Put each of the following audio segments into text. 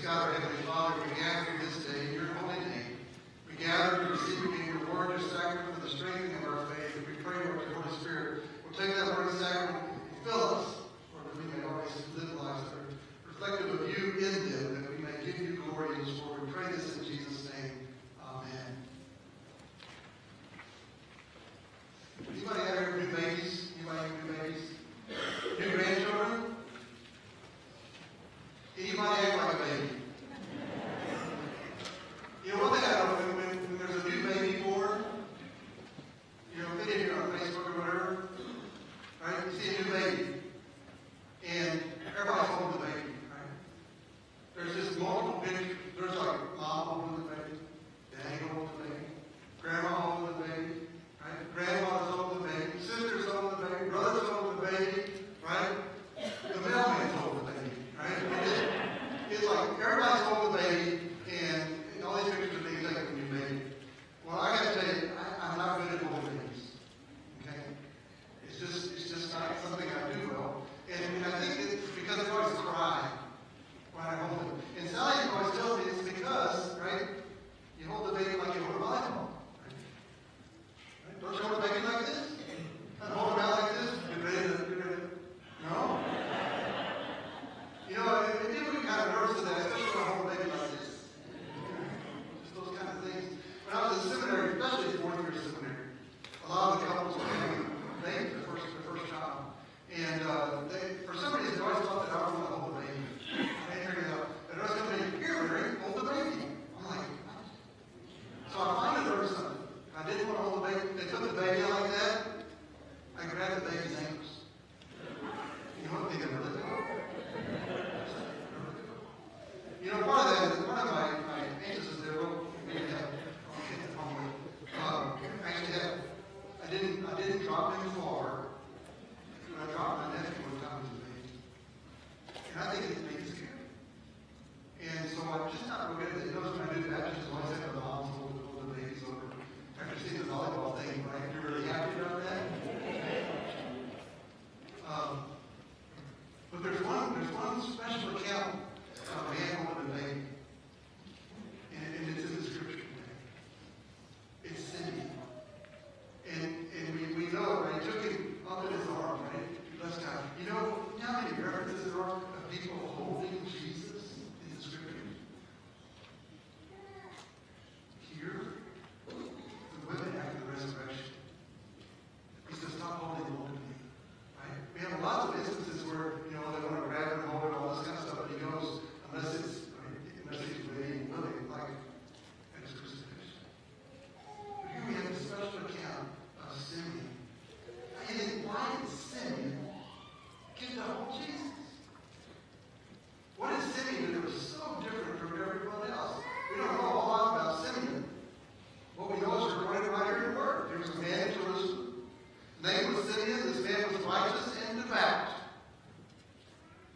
God, our Heavenly Father, we gather this day in your holy name. We gather to receive again your word, your sacrament for the strengthening of our faith. And we pray, Lord, the Holy Spirit will take that word and sacrament and fill us, Lord, that we may always live lives that are reflective of you in them, that we may give you glory in this word. We pray this in Jesus' name. Amen. Anybody out here new babies? Anybody have new babies? New grandchildren? Anybody act like a baby? You know, one thing I know, when there's a new baby born, you know, if any of you are on Facebook or whatever, right, you see a new baby, and everybody's holding the baby, right? There's just multiple pictures. There's like mom holding the baby, daddy holding the baby, grandma holding the baby, right? Grandma's holding the baby, sister's holding the baby, brother's holding the baby, right? The mailman's holding the baby, right? It's like everybody's holding the baby, and all these pictures are being taken of a new baby. Well, I got to tell you, I'm not good at holding babies. Okay, it's just not something I do well, and I think it's because I always cry when I hold it. And Sally always tells me it's because, right? You hold the baby like you hold a Bible. Right? Don't you hold a baby like this? And hold him out like this? Get ready to. No. You know, and people get kind of nervous of that, especially when I hold a baby like this. Just those kind of things. When I was in seminary, especially in fourth year seminary, a lot of the couples were having a baby, their first child. And for some reason, they always thought that I was going to hold the baby. I didn't figure it out. And the rest of them, here, Mary, hold the baby. I'm like, what? So I finally learned something. I didn't want to hold the baby. They took the baby out like that. I grabbed the baby's ankles. You know what they did with it? You know, part of my anxiousness there, well, maybe I didn't drop him far, but I dropped my nephew one time as a baby. And I think it made me scared. And so I just not real good at it. You know, when I do baptisms, I always have the moms hold the babies over. After seeing the volleyball thing, right? You're really happy about that? But there's one special account of a man holding a baby. And it's in the scripture today. It's Simeon. And we know, right? He took him up in his arms, right? Bless God. You know how many references there are of people holding Jesus in the scripture? Here, the women after the resurrection. He says, stop holding on to me. Right? We have lots of instances where, you know, they want to grab him and hold him, all this kind of stuff, but he goes, unless he's really willing, like at his crucifixion. But here we have a special account of Simeon. And why did Simeon get to hold Jesus? What did Simeon do that was so different from everyone else? We don't know a whole lot about Simeon. What we know is recorded right here in the Word. There was a man in Jerusalem. His name was Simeon. This man was righteous and devout,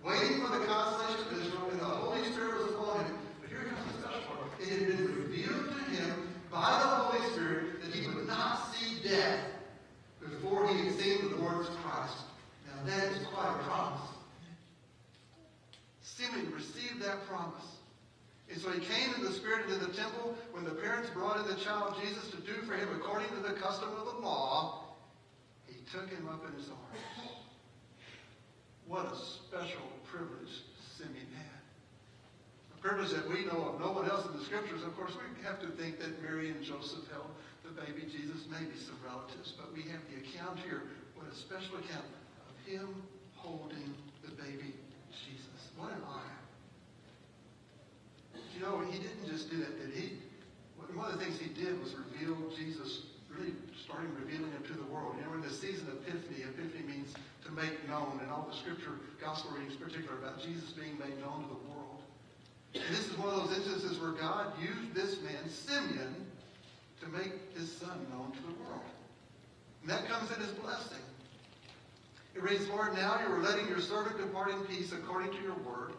waiting for the consolation of Israel, and the Holy Spirit was upon him. But here comes the special part. It had been revealed to him by the Holy Spirit that he would not see death before he had seen the Lord's Christ. Now that is quite a promise. Simeon received that promise. And so he came in the Spirit into the temple when the parents brought in the child Jesus to do for him according to the custom of the law. He took him up in his arms. What a special privilege Simeon had. A privilege that we know of no one else in the scriptures. Of course, we have to think that Mary and Joseph held the baby Jesus, maybe some relatives, but we have the account here. What a special account of him holding the baby Jesus. What an honor. You know, he didn't just do that, did he? One of the things he did was reveal Jesus, really starting revealing him to the world. You know, in the season of Epiphany means to make known, and all the scripture, gospel readings in particular, about Jesus being made known to the world. And this is one of those instances where God used this man, Simeon, to make his son known to the world. And that comes in his blessing. It reads, Lord, now you are letting your servant depart in peace according to your word.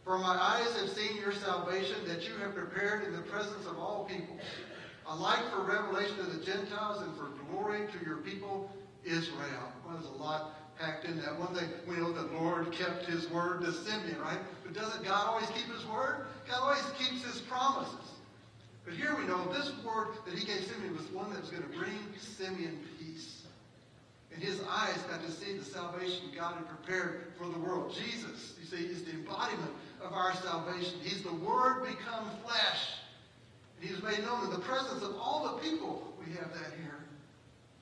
For my eyes have seen your salvation that you have prepared in the presence of all people, a light for revelation to the Gentiles and for glory to your people Israel. Well, there's a lot packed in that. One thing we know, the Lord kept his word to Simeon, right? But doesn't God always keep his word? God always keeps his promises. But here we know this word that he gave Simeon was one that was going to bring Simeon peace. And his eyes got to see the salvation God had prepared for the world. Jesus, you see, is the embodiment of our salvation. He's the Word become flesh. And he was made known in the presence of all the people. We have that here.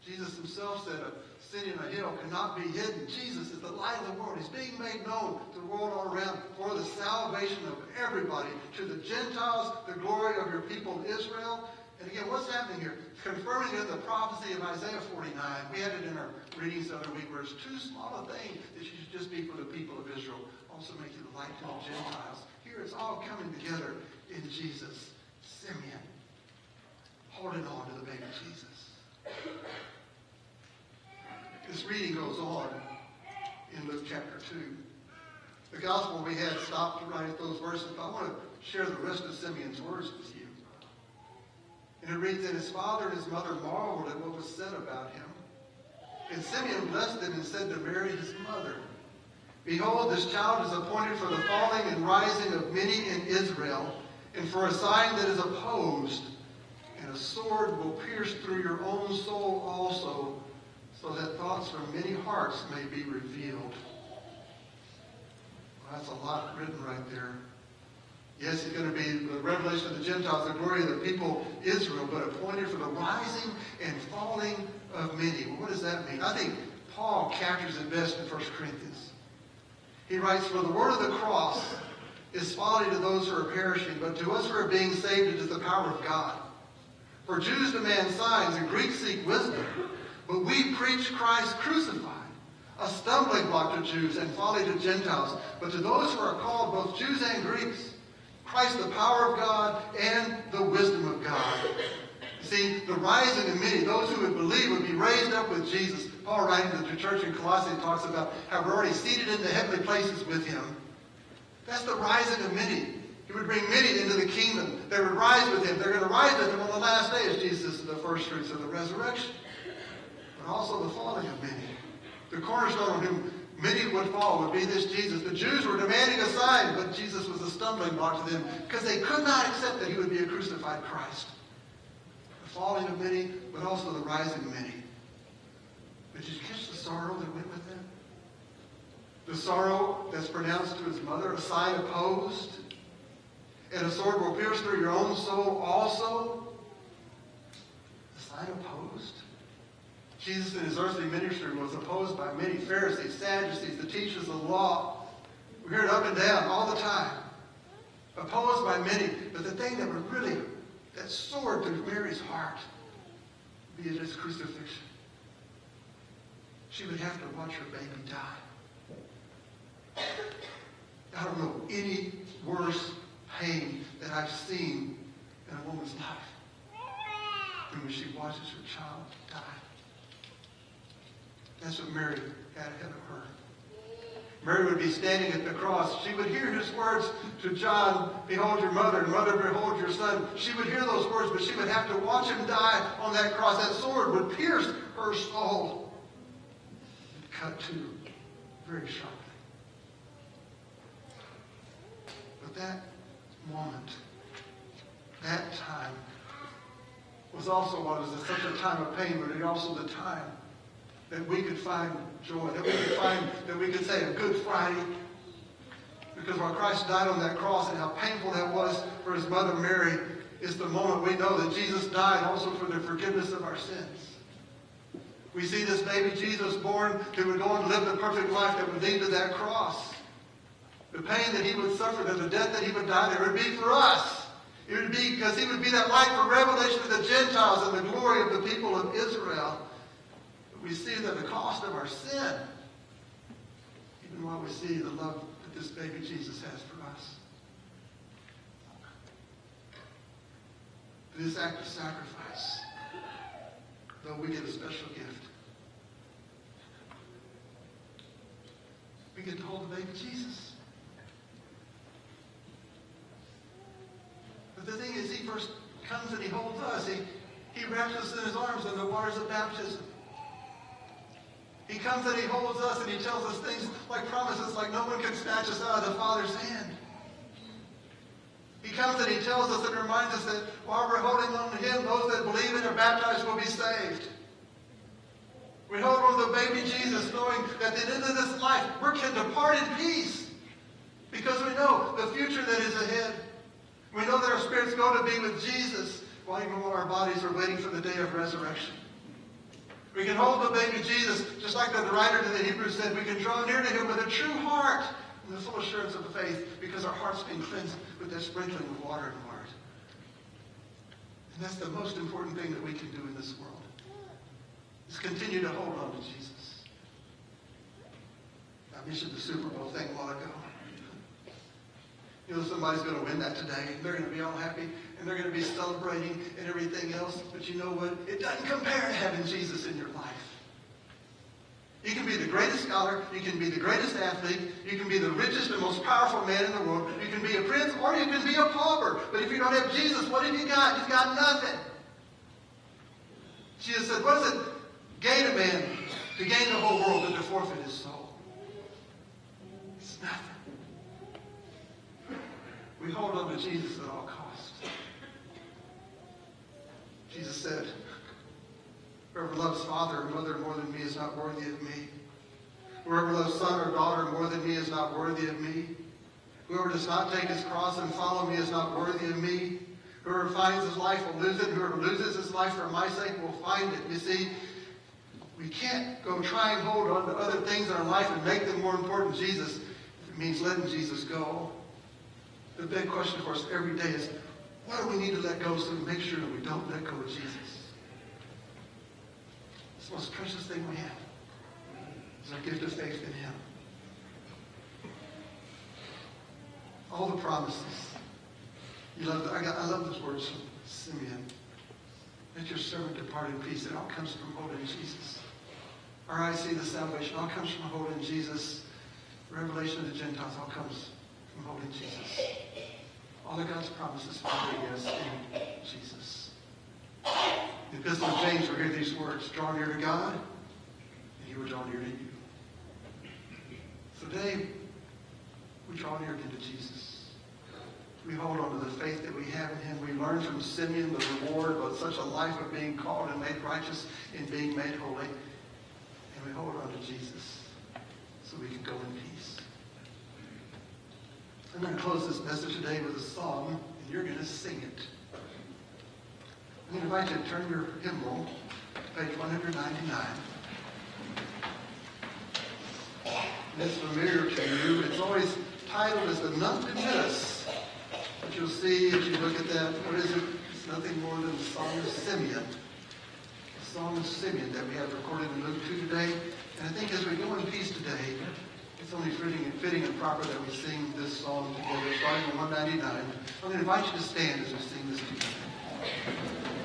Jesus himself said, a city on a hill cannot be hidden. Jesus is the light of the world. He's being made known to the world all around for the salvation of everybody. To the Gentiles, the glory of your people Israel. And again, what's happening here? Confirming in the prophecy of Isaiah 49. We had it in our readings the other week, where it's too small a thing that you should just be for the people of Israel. Also make you the light to the Gentiles. Here it's all coming together in Jesus. Simeon, holding on to the baby Jesus. This reading goes on in Luke chapter 2. The gospel we had stopped right at those verses, but I want to share the rest of Simeon's words with you. And it reads, and his father and his mother marveled at what was said about him. And Simeon blessed them and said to Mary his mother, behold, this child is appointed for the falling and rising of many in Israel, and for a sign that is opposed, and a sword will pierce through your own soul also, so that thoughts from many hearts may be revealed. Well, that's a lot written right there. Yes, it's going to be the revelation of the Gentiles, the glory of the people Israel, but appointed for the rising and falling of many. Well, what does that mean? I think Paul captures it best in 1 Corinthians. He writes, for the word of the cross is folly to those who are perishing, but to us who are being saved it is the power of God. For Jews demand signs and Greeks seek wisdom, but we preach Christ crucified, a stumbling block to Jews and folly to Gentiles, but to those who are called, both Jews and Greeks, Christ the power of God and the wisdom of God. See, the rising of many, those who would believe, would be raised up with Jesus. Paul, writing to the church in Colossae, talks about how we're already seated in the heavenly places with him. That's the rising of many. He would bring many into the kingdom. They would rise with him. They're going to rise with him on the last day as Jesus is the first fruits of the resurrection. But also the falling of many. The cornerstone on whom many would fall would be this Jesus. The Jews were demanding a sign, but Jesus was a stumbling block to them because they could not accept that he would be a crucified Christ. The falling of many, but also the rising of many. But did you catch the sorrow that went with that? The sorrow that's pronounced to his mother, a sign opposed, and a sword will pierce through your own soul also. A sign opposed? Jesus in his earthly ministry was opposed by many Pharisees, Sadducees, the teachers of the law. We hear it up and down all the time. Opposed by many. But the thing that would really, that soared through Mary's heart, be it his crucifixion. She would have to watch her baby die. I don't know any worse pain that I've seen in a woman's life than when she watches her child die. That's what Mary had ahead of her. Mary would be standing at the cross. She would hear his words to John, behold your mother, and mother, behold your son. She would hear those words, but she would have to watch him die on that cross. That sword would pierce her soul. Cut too, very sharply. But that moment, that time, was also what was such a time of pain, but it also the time that we could find joy, that we could find, that we could say a Good Friday. Because while Christ died on that cross and how painful that was for his mother Mary, is the moment we know that Jesus died also for the forgiveness of our sins. We see this baby Jesus born who would go on to live the perfect life that would lead to that cross. The pain that he would suffer, the death that he would die, there would be for us. It would be because he would be that light for revelation to the Gentiles and the glory of the people of Israel. We see that the cost of our sin, even while we see the love that this baby Jesus has for us. This act of sacrifice, though we get a special gift, we get to hold the baby Jesus. But the thing is, he first comes and he holds us. He wraps us in his arms in the waters of baptism. He comes and he holds us and he tells us things like promises like no one can snatch us out of the Father's hand. He comes and he tells us and reminds us that while we're holding on to him, those that believe and are baptized will be saved. We hold on to the baby Jesus knowing that at the end of this life, we can depart in peace because we know the future that is ahead. We know that our spirits go to be with Jesus while even while our bodies are waiting for the day of resurrection. We can hold the baby Jesus, just like the writer to the Hebrews said, we can draw near to him with a true heart and the full assurance of faith because our heart's been cleansed with that sprinkling of water and word. And that's the most important thing that we can do in this world, is continue to hold on to Jesus. I mentioned the Super Bowl thing a while ago. You know, somebody's going to win that today, and they're going to be all happy, and they're going to be celebrating and everything else. But you know what? It doesn't compare to having Jesus in your life. You can be the greatest scholar, you can be the greatest athlete, you can be the richest and most powerful man in the world, you can be a prince, or you can be a pauper. But if you don't have Jesus, what have you got? You've got nothing. Jesus said, what does it gain a man to gain the whole world but to forfeit his soul? It's nothing. We hold on to Jesus at all costs. Jesus said, whoever loves father or mother more than me is not worthy of me. Whoever loves son or daughter more than me is not worthy of me. Whoever does not take his cross and follow me is not worthy of me. Whoever finds his life will lose it. Whoever loses his life for my sake will find it. You see, we can't go try and hold on to other things in our life and make them more important than Jesus if it means letting Jesus go. The big question, of course, every day is, what do we need to let go so we make sure that we don't let go of Jesus? It's the most precious thing we have. It's our gift of faith in him. All the promises. I love those words from Simeon. Let your servant depart in peace. It all comes from holding Jesus. Our eyes see the salvation. All comes from holding Jesus. The revelation of the Gentiles all comes from holding Jesus. All of God's promises are yes in Jesus. In the Epistle of James, we hear these words, draw near to God, and he will draw near to you. So today, we draw near to Jesus. We hold on to the faith that we have in him. We learn from Simeon the reward of such a life of being called and made righteous and being made holy. And we hold on to Jesus so we can go in peace. I'm going to close this message today with a song, and you're going to sing it. I'm going to invite you to turn your hymn roll, page 199. And it's familiar to you. It's always titled as the Nunc Dimittis. But you'll see as you look at that, what is it? It's nothing more than the Song of Simeon. The Song of Simeon that we have recorded in Luke 2 today. And I think as we go in peace today, it's only fitting and proper that we sing this song together, starting at 199. I'm going to invite you to stand as we sing this together.